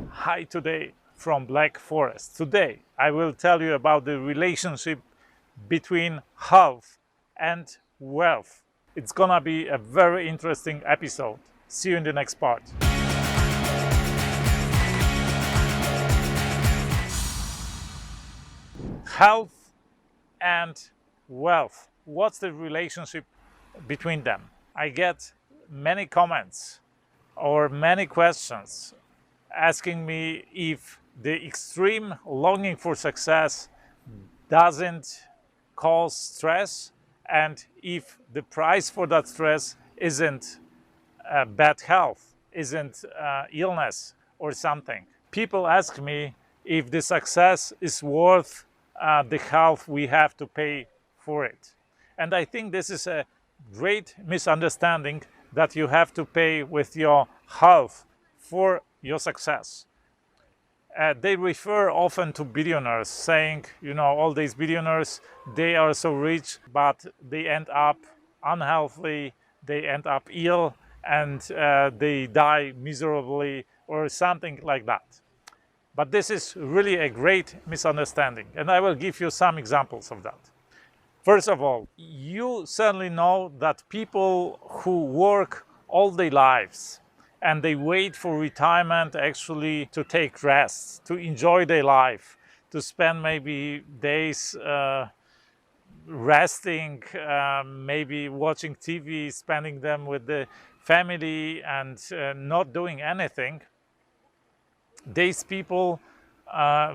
Hi, today from Black Forest. Today I will tell you about the relationship between health and wealth. It's gonna be a very interesting episode. See you in the next part. Health and wealth. What's the relationship between them? I get many comments or many questions asking me if the extreme longing for success doesn't cause stress, and if the price for that stress isn't bad health, isn't illness or something. People ask me if the success is worth the health we have to pay for it. And I think this is a great misunderstanding, that you have to pay with your health for your success. They refer often to billionaires, saying, all these billionaires, they are so rich, but they end up unhealthy, they end up ill, and they die miserably, or something like that. But this is really a great misunderstanding, and I will give you some examples of that. First of all, you certainly know that people who work all their lives and they wait for retirement actually to take rest, to enjoy their life, to spend maybe days resting, maybe watching TV, spending them with the family, and not doing anything. These people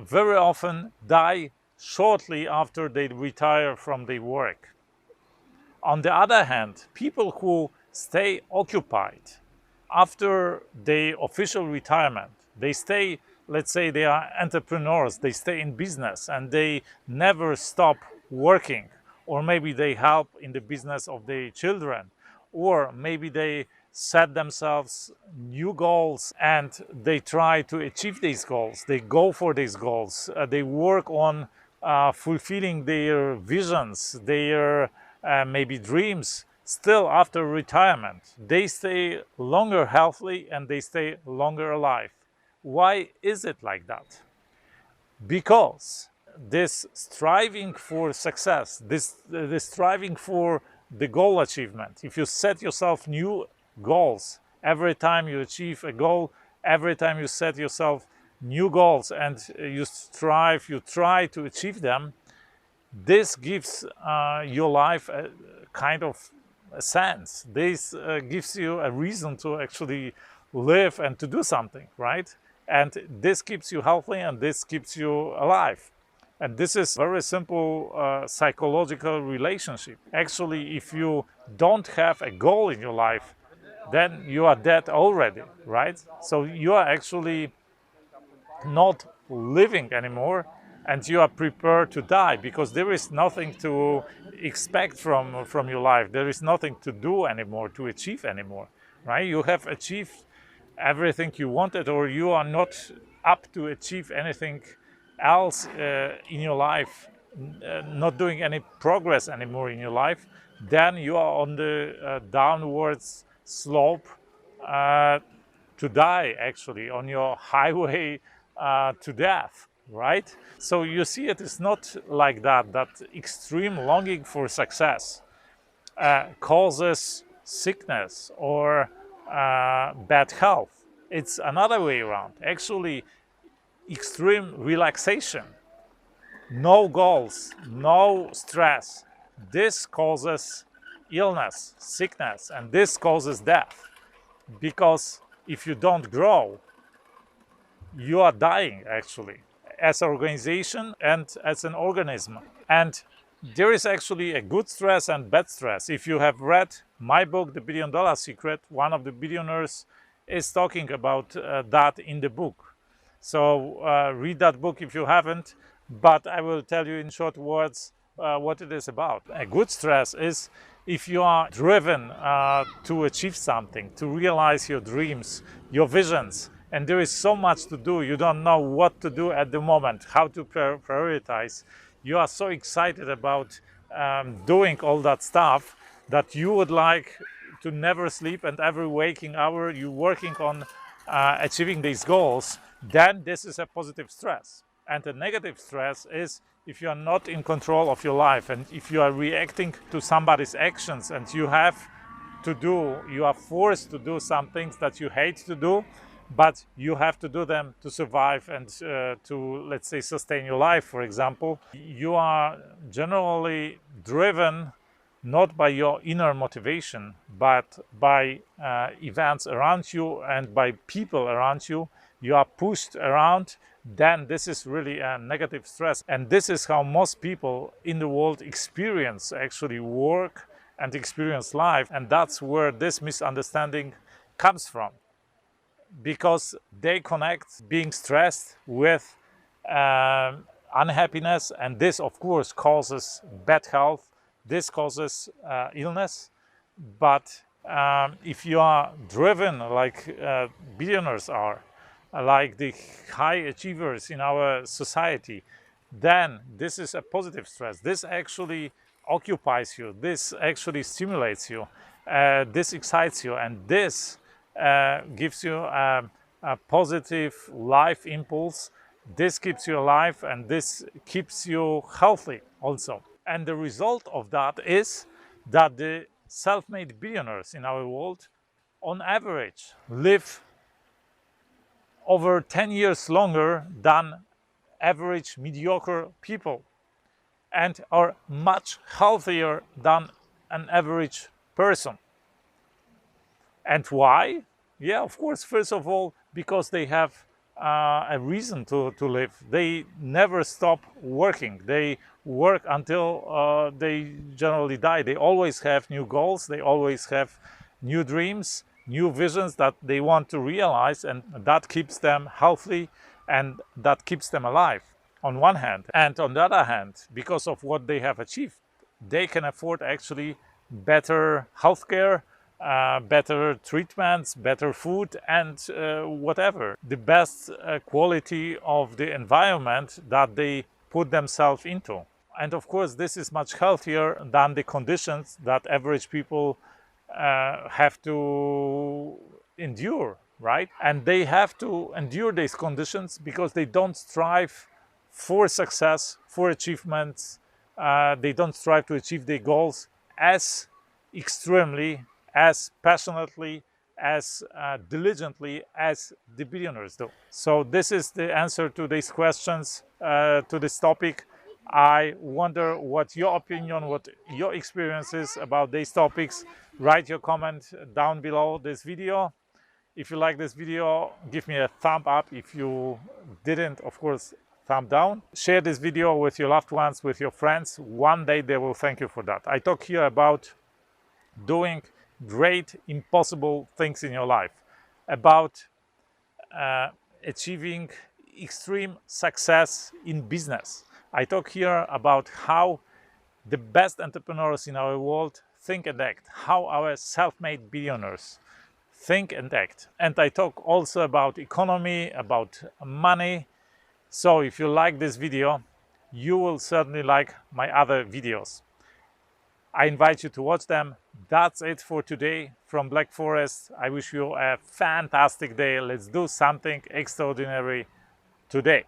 very often die shortly after they retire from their work. On the other hand, people who stay occupied after their official retirement, they stay, let's say they are entrepreneurs, they stay in business and they never stop working, or maybe they help in the business of their children, or maybe they set themselves new goals and they try to achieve these goals. They go for these goals. They work on fulfilling their visions, their maybe dreams. Still, after retirement, they stay longer healthy and they stay longer alive. Why is it like that? Because this striving for success, this striving for the goal achievement, if you set yourself new goals, every time you achieve a goal, every time you set yourself new goals and you try to achieve them, this gives your life a kind of a sense. This gives you a reason to actually live and to do something, right? And this keeps you healthy and this keeps you alive. And this is very simple psychological relationship. Actually, if you don't have a goal in your life, then you are dead already, right? So you are actually not living anymore, and you are prepared to die, because there is nothing to expect from your life. There is nothing to do anymore, to achieve anymore, right? You have achieved everything you wanted, or you are not up to achieve anything else in your life, not doing any progress anymore in your life. Then you are on the downwards slope to die, actually, on your highway to death, right? So you see, it is not like that extreme longing for success causes sickness or bad health. It's another way around. Actually, extreme relaxation, no goals, no stress, this causes illness, sickness, and this causes death. Because if you don't grow, you are dying, actually, as an organization and as an organism. And there is actually a good stress and bad stress. If you have read my book, The $1 Billion Secret, one of the billionaires is talking about that in the book. So read that book if you haven't, but I will tell you in short words what it is about. A good stress is if you are driven to achieve something, to realize your dreams, your visions, and there is so much to do, you don't know what to do at the moment, how to prioritize. You are so excited about doing all that stuff that you would like to never sleep, and every waking hour you're working on achieving these goals. then this is a positive stress. And the negative stress is if you are not in control of your life, and if you are reacting to somebody's actions, and you are forced to do some things that you hate to do, but you have to do them to survive and to, let's say, sustain your life, for example. You are generally driven not by your inner motivation, but by events around you and by people around you. You are pushed around, then this is really a negative stress. And this is how most people in the world experience actually work and experience life. And that's where this misunderstanding comes from, because they connect being stressed with unhappiness, and this of course causes bad health, this causes illness. But if you are driven like billionaires are, like the high achievers in our society, then this is a positive stress. This actually occupies you, this actually stimulates you, this excites you, and this gives you a positive life impulse. This keeps you alive, and this keeps you healthy also. And the result of that is that the self-made billionaires in our world, on average, live over 10 years longer than average mediocre people, and are much healthier than an average person. And why? Yeah, of course, first of all, because they have a reason to live. They never stop working. They work until they generally die. They always have new goals. They always have new dreams, new visions that they want to realize, and that keeps them healthy and that keeps them alive on one hand. And on the other hand, because of what they have achieved, they can afford actually better healthcare, better treatments, better food, and whatever, the best quality of the environment that they put themselves into. And of course, this is much healthier than the conditions that average people have to endure, right? And they have to endure these conditions because they don't strive for success, for achievements. They don't strive to achieve their goals as extremely, as passionately, as diligently as the billionaires do. So this is the answer to these questions, to this topic. I wonder what your opinion, what your experience is about these topics. Write your comment down below this video. If you like this video, give me a thumb up. If you didn't, of course, thumb down. Share this video with your loved ones, with your friends. One day they will thank you for that. I talk here about doing great, impossible things in your life, about achieving extreme success in business. I talk here about how the best entrepreneurs in our world think and act, how our self-made billionaires think and act. And I talk also about economy, about money. So if you like this video, you will certainly like my other videos. I invite you to watch them. That's it for today from Black Forest. I wish you a fantastic day. Let's do something extraordinary today.